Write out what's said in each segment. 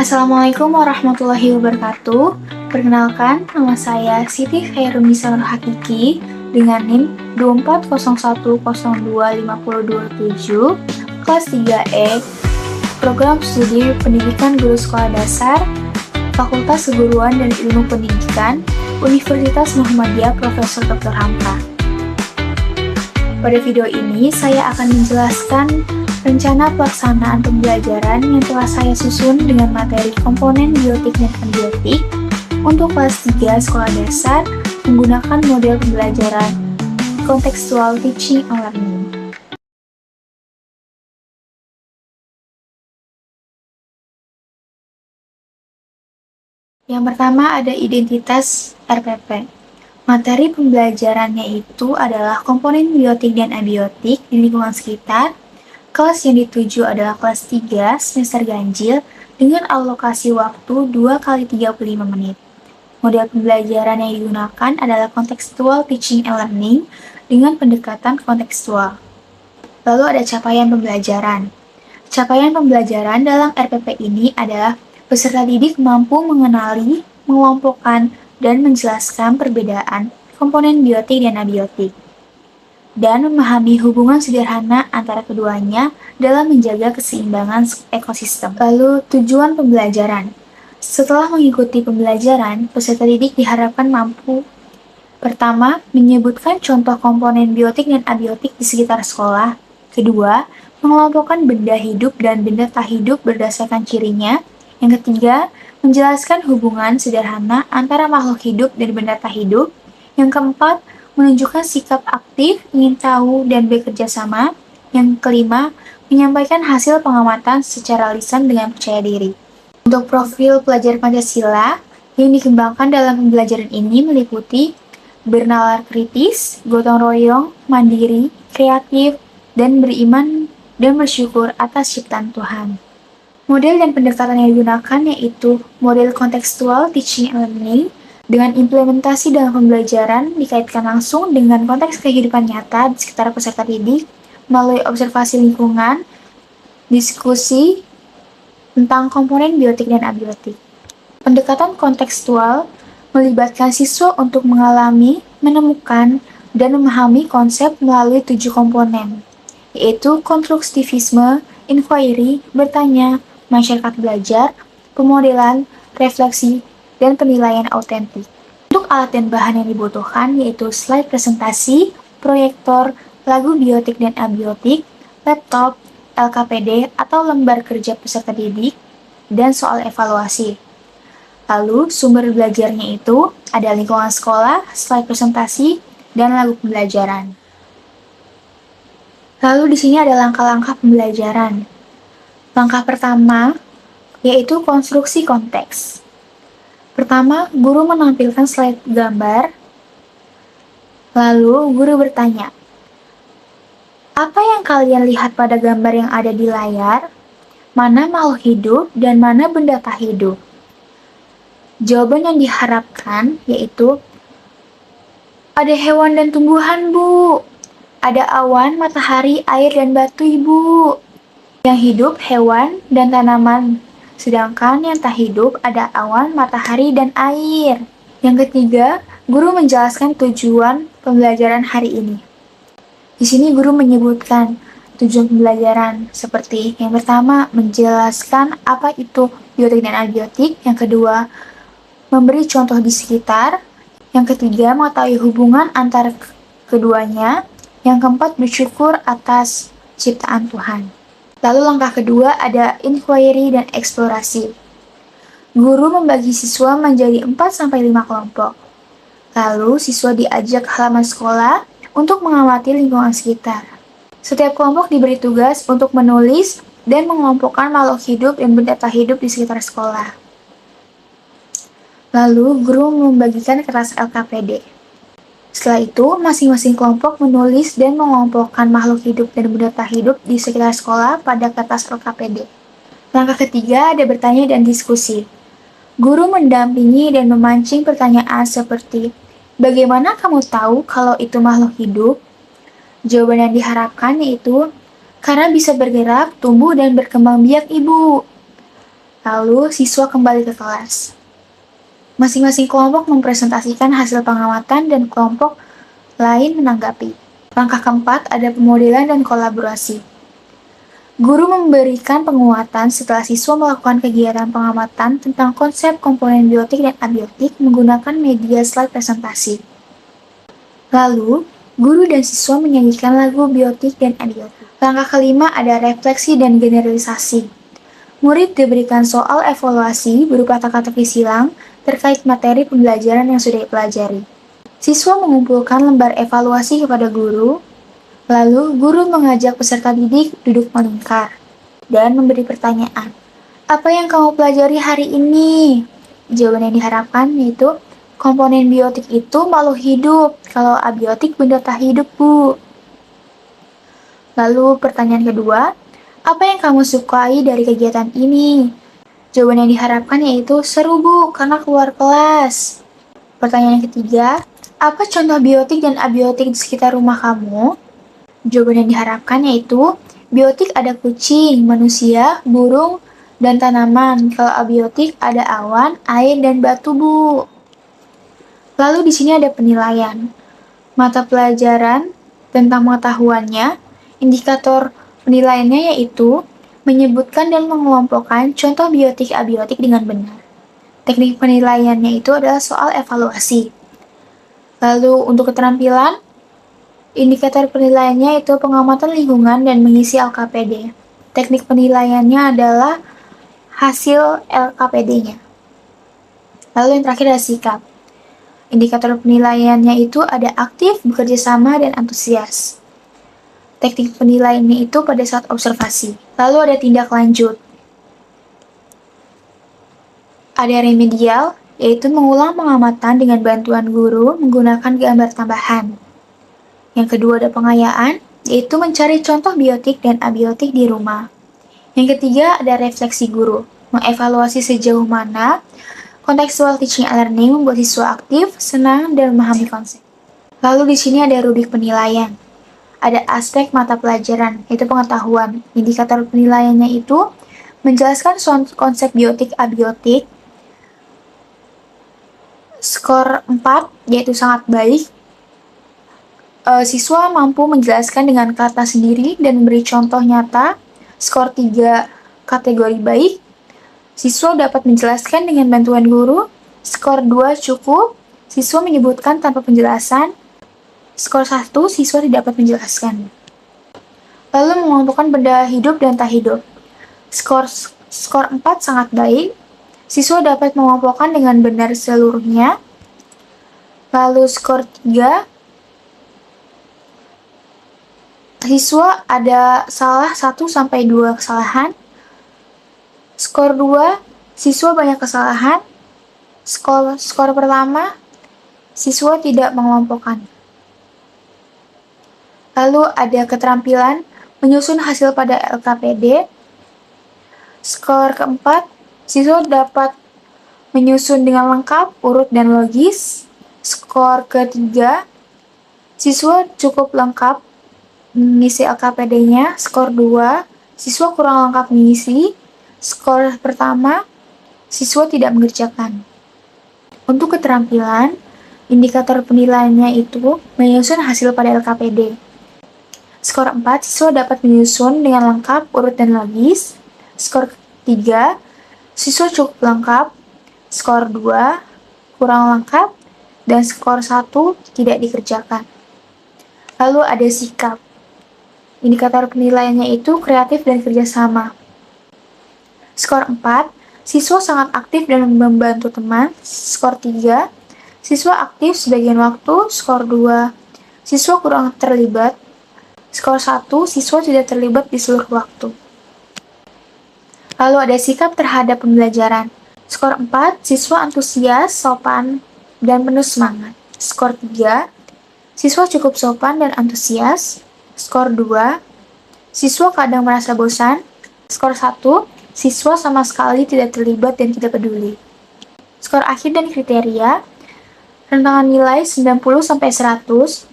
Assalamualaikum warahmatullahi wabarakatuh. Perkenalkan, nama saya Siti Khairunisa Nur Hakiki dengan NIM 2401025027, kelas 3E, Program Studi Pendidikan Guru Sekolah Dasar, Fakultas Keguruan dan Ilmu Pendidikan, Universitas Muhammadiyah Profesor Dr. Hamka. Pada video ini, saya akan menjelaskan rencana pelaksanaan pembelajaran yang telah saya susun dengan materi komponen biotik dan abiotik untuk kelas 3 sekolah dasar menggunakan model pembelajaran contextual teaching and learning. Yang pertama ada identitas RPP. Materi pembelajarannya itu adalah komponen biotik dan abiotik di lingkungan sekitar. Kelas yang dituju adalah kelas 3 semester ganjil dengan alokasi waktu 2 kali 35 menit. Model pembelajaran yang digunakan adalah contextual teaching and learning dengan pendekatan kontekstual. Lalu ada capaian pembelajaran. Capaian pembelajaran dalam RPP ini adalah peserta didik mampu mengenali, mengelompokkan, dan menjelaskan perbedaan komponen biotik dan abiotik, dan memahami hubungan sederhana antara keduanya dalam menjaga keseimbangan ekosistem. Lalu, tujuan pembelajaran. Setelah mengikuti pembelajaran, peserta didik diharapkan mampu pertama, menyebutkan contoh komponen biotik dan abiotik di sekitar sekolah. Kedua, mengelompokkan benda hidup dan benda tak hidup berdasarkan cirinya. Yang ketiga, menjelaskan hubungan sederhana antara makhluk hidup dan benda tak hidup. Yang keempat, menunjukkan sikap aktif, ingin tahu, dan bekerja sama. Yang kelima, menyampaikan hasil pengamatan secara lisan dengan percaya diri. Untuk profil pelajar Pancasila, yang dikembangkan dalam pembelajaran ini meliputi bernalar kritis, gotong royong, mandiri, kreatif, dan beriman dan bersyukur atas ciptaan Tuhan. Model dan pendekatan yang digunakan yaitu model kontekstual teaching and learning dengan implementasi dalam pembelajaran dikaitkan langsung dengan konteks kehidupan nyata di sekitar peserta didik melalui observasi lingkungan, diskusi tentang komponen biotik dan abiotik. Pendekatan kontekstual melibatkan siswa untuk mengalami, menemukan, dan memahami konsep melalui 7 komponen, yaitu konstruktivisme, inquiry, bertanya, masyarakat belajar, pemodelan, refleksi, dan penilaian autentik. Untuk alat dan bahan yang dibutuhkan yaitu slide presentasi, proyektor, lagu biotik dan abiotik, laptop, LKPD atau lembar kerja peserta didik, dan soal evaluasi. Lalu, sumber belajarnya itu ada lingkungan sekolah, slide presentasi, dan lagu pembelajaran. Lalu di sini ada langkah-langkah pembelajaran. Langkah pertama yaitu konstruksi konteks. Pertama, guru menampilkan slide gambar. Lalu, guru bertanya, apa yang kalian lihat pada gambar yang ada di layar? Mana makhluk hidup dan mana benda tak hidup? Jawaban yang diharapkan yaitu, ada hewan dan tumbuhan, Bu. Ada awan, matahari, air, dan batu, Ibu. Yang hidup, hewan, dan tanaman. Sedangkan yang tak hidup ada awan, matahari, dan air. Yang ketiga, guru menjelaskan tujuan pembelajaran hari ini. Di sini guru menyebutkan tujuan pembelajaran seperti yang pertama, menjelaskan apa itu biotik dan abiotik. Yang kedua, memberi contoh di sekitar. Yang ketiga, mengetahui hubungan antara keduanya. Yang keempat, bersyukur atas ciptaan Tuhan. Lalu langkah kedua ada inquiry dan eksplorasi. Guru membagi siswa menjadi 4-5 kelompok. Lalu siswa diajak ke halaman sekolah untuk mengamati lingkungan sekitar. Setiap kelompok diberi tugas untuk menulis dan mengelompokkan makhluk hidup dan benda tak hidup di sekitar sekolah. Lalu guru membagikan kertas LKPD. Setelah itu, masing-masing kelompok menulis dan mengelompokkan makhluk hidup dan benda tak hidup di sekitar sekolah pada kertas LKPD. Langkah ketiga ada bertanya dan diskusi. Guru mendampingi dan memancing pertanyaan seperti, bagaimana kamu tahu kalau itu makhluk hidup? Jawaban yang diharapkan yaitu, karena bisa bergerak, tumbuh, dan berkembang biak, Ibu. Lalu, siswa kembali ke kelas. Masing-masing kelompok mempresentasikan hasil pengamatan dan kelompok lain menanggapi. Langkah keempat ada pemodelan dan kolaborasi. Guru memberikan penguatan setelah siswa melakukan kegiatan pengamatan tentang konsep komponen biotik dan abiotik menggunakan media slide presentasi. Lalu, guru dan siswa menyanyikan lagu biotik dan abiotik. Langkah kelima ada refleksi dan generalisasi. Murid diberikan soal evaluasi berupa teka-teki silang terkait materi pembelajaran yang sudah dipelajari. Siswa mengumpulkan lembar evaluasi kepada guru, lalu guru mengajak peserta didik duduk melingkar dan memberi pertanyaan. Apa yang kamu pelajari hari ini? Jawaban yang diharapkan yaitu, komponen biotik itu makhluk hidup, kalau abiotik benda tak hidup, Bu. Lalu pertanyaan kedua, apa yang kamu sukai dari kegiatan ini? Jawaban yang diharapkan yaitu, seru Bu, karena keluar kelas. Pertanyaan yang ketiga, apa contoh biotik dan abiotik di sekitar rumah kamu? Jawaban yang diharapkan yaitu, biotik ada kucing, manusia, burung, dan tanaman. Kalau abiotik ada awan, air, dan batu, Bu. Lalu di sini ada penilaian. Mata pelajaran tentang pengetahuannya, indikator penilaiannya yaitu menyebutkan dan mengelompokkan contoh biotik abiotik dengan benar. Teknik penilaiannya itu adalah soal evaluasi. Lalu untuk keterampilan, indikator penilaiannya itu pengamatan lingkungan dan mengisi LKPD. Teknik penilaiannya adalah hasil LKPD-nya. Lalu yang terakhir ada sikap. Indikator penilaiannya itu ada aktif, bekerja sama, dan antusias. Teknik penilaiannya itu pada saat observasi. Lalu ada tindak lanjut. Ada remedial, yaitu mengulang pengamatan dengan bantuan guru menggunakan gambar tambahan. Yang kedua ada pengayaan, yaitu mencari contoh biotik dan abiotik di rumah. Yang ketiga ada refleksi guru, mengevaluasi sejauh mana contextual teaching and learning membuat siswa aktif, senang, dan memahami konsep. Lalu di sini ada rubrik penilaian. Ada aspek mata pelajaran, yaitu pengetahuan. Indikator penilaiannya itu menjelaskan konsep biotik abiotik. Skor 4, yaitu sangat baik. Siswa mampu menjelaskan dengan kata sendiri dan memberi contoh nyata. Skor 3, kategori baik. Siswa dapat menjelaskan dengan bantuan guru. Skor 2, cukup. Siswa menyebutkan tanpa penjelasan. Skor 1, siswa tidak dapat menjelaskan. Lalu mengelompokkan benda hidup dan tak hidup. Skor 4 sangat baik. Siswa dapat mengelompokkan dengan benar seluruhnya. Lalu skor 3, siswa ada salah 1-2 kesalahan. Skor 2, siswa banyak kesalahan. Skor pertama, siswa tidak mengelompokkan. Lalu ada keterampilan menyusun hasil pada LKPD. Skor keempat, siswa dapat menyusun dengan lengkap, urut, dan logis. Skor ketiga, siswa cukup lengkap mengisi LKPD-nya. Skor 2, siswa kurang lengkap mengisi. Skor pertama, siswa tidak mengerjakan. Untuk keterampilan, indikator penilaiannya itu menyusun hasil pada LKPD. Skor 4, siswa dapat menyusun dengan lengkap, urut, dan logis. Skor 3, siswa cukup lengkap. Skor 2, kurang lengkap. Dan skor 1, tidak dikerjakan. Lalu ada sikap. Indikator penilaiannya itu kreatif dan kerjasama. Skor 4, siswa sangat aktif dan membantu teman. Skor 3, siswa aktif sebagian waktu. Skor 2, siswa kurang terlibat. Skor 1, siswa tidak terlibat di seluruh waktu. Lalu ada sikap terhadap pembelajaran. Skor 4, siswa antusias, sopan, dan penuh semangat. Skor 3, siswa cukup sopan dan antusias. Skor 2, siswa kadang merasa bosan. Skor 1, siswa sama sekali tidak terlibat dan tidak peduli. Skor akhir dan kriteria, rentangan nilai 90-100,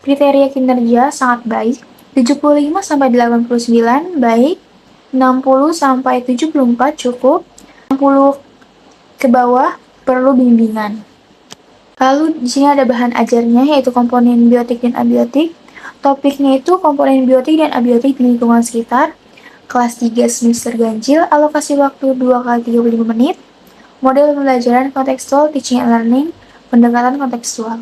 kriteria kinerja sangat baik, 75-89 baik, 60-74 cukup, 60 ke bawah perlu bimbingan. Lalu di sini ada bahan ajarnya yaitu komponen biotik dan abiotik. Topiknya itu komponen biotik dan abiotik di lingkungan sekitar. Kelas 3 semester ganjil, alokasi waktu 2 kali 35 menit. Model pembelajaran kontekstual, teaching and learning, pendekatan kontekstual.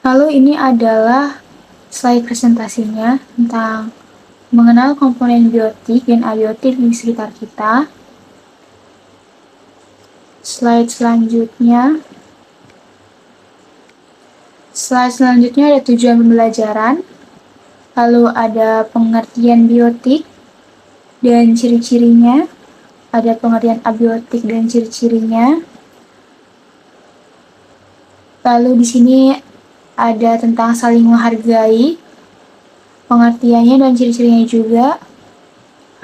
Lalu ini adalah slide presentasinya tentang mengenal komponen biotik dan abiotik di sekitar kita. Slide selanjutnya ada tujuan pembelajaran, lalu ada pengertian biotik dan ciri-cirinya, ada pengertian abiotik dan ciri-cirinya. Lalu di sini ada tentang saling menghargai, pengertiannya dan ciri-cirinya juga.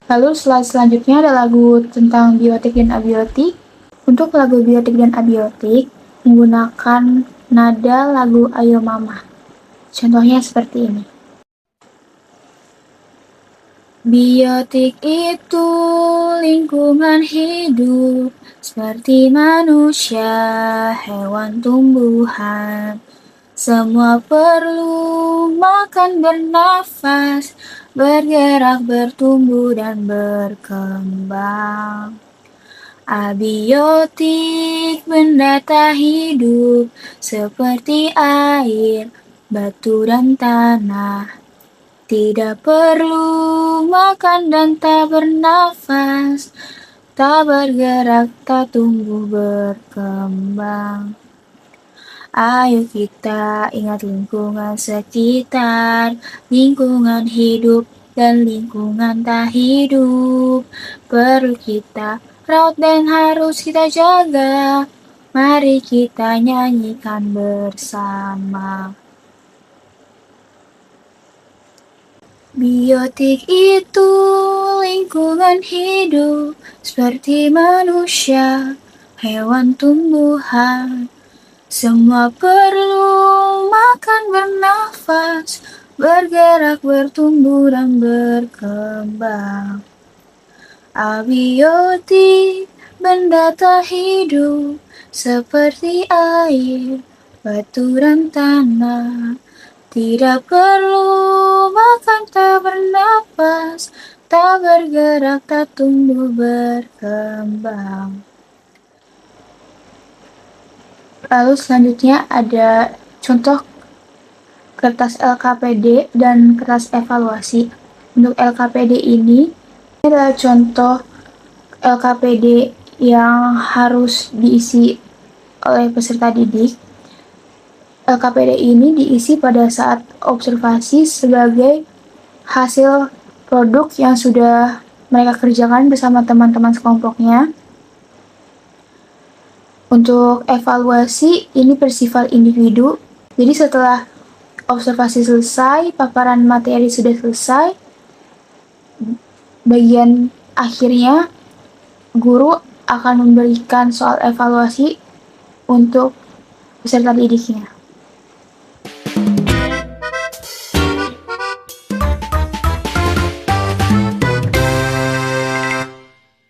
Lalu slide selanjutnya ada lagu tentang biotik dan abiotik. Untuk lagu biotik dan abiotik menggunakan nada lagu Ayo Mama. Contohnya seperti ini. Biotik itu lingkungan hidup seperti manusia, hewan, tumbuhan. Semua perlu makan, bernafas, bergerak, bertumbuh, dan berkembang. Abiotik benda tak hidup seperti air, batu, dan tanah. Tidak perlu makan dan tak bernafas, tak bergerak, tak tumbuh berkembang. Ayo kita ingat lingkungan sekitar, lingkungan hidup dan lingkungan tak hidup. Perlu kita rawat dan harus kita jaga. Mari kita nyanyikan bersama. Biotik itu lingkungan hidup seperti manusia, hewan, tumbuhan. Semua perlu makan, bernafas, bergerak, bertumbuh, dan berkembang. Abiotik benda tak hidup seperti air, batu, dan tanah. Tidak perlu makan, tak bernafas, tak bergerak, tak tumbuh berkembang. Lalu selanjutnya ada contoh kertas LKPD dan kertas evaluasi. Untuk LKPD ini adalah contoh LKPD yang harus diisi oleh peserta didik. LKPD ini diisi pada saat observasi sebagai hasil produk yang sudah mereka kerjakan bersama teman-teman sekelompoknya. Untuk evaluasi, ini bersifat individu. Jadi setelah observasi selesai, paparan materi sudah selesai, bagian akhirnya guru akan memberikan soal evaluasi untuk peserta didiknya.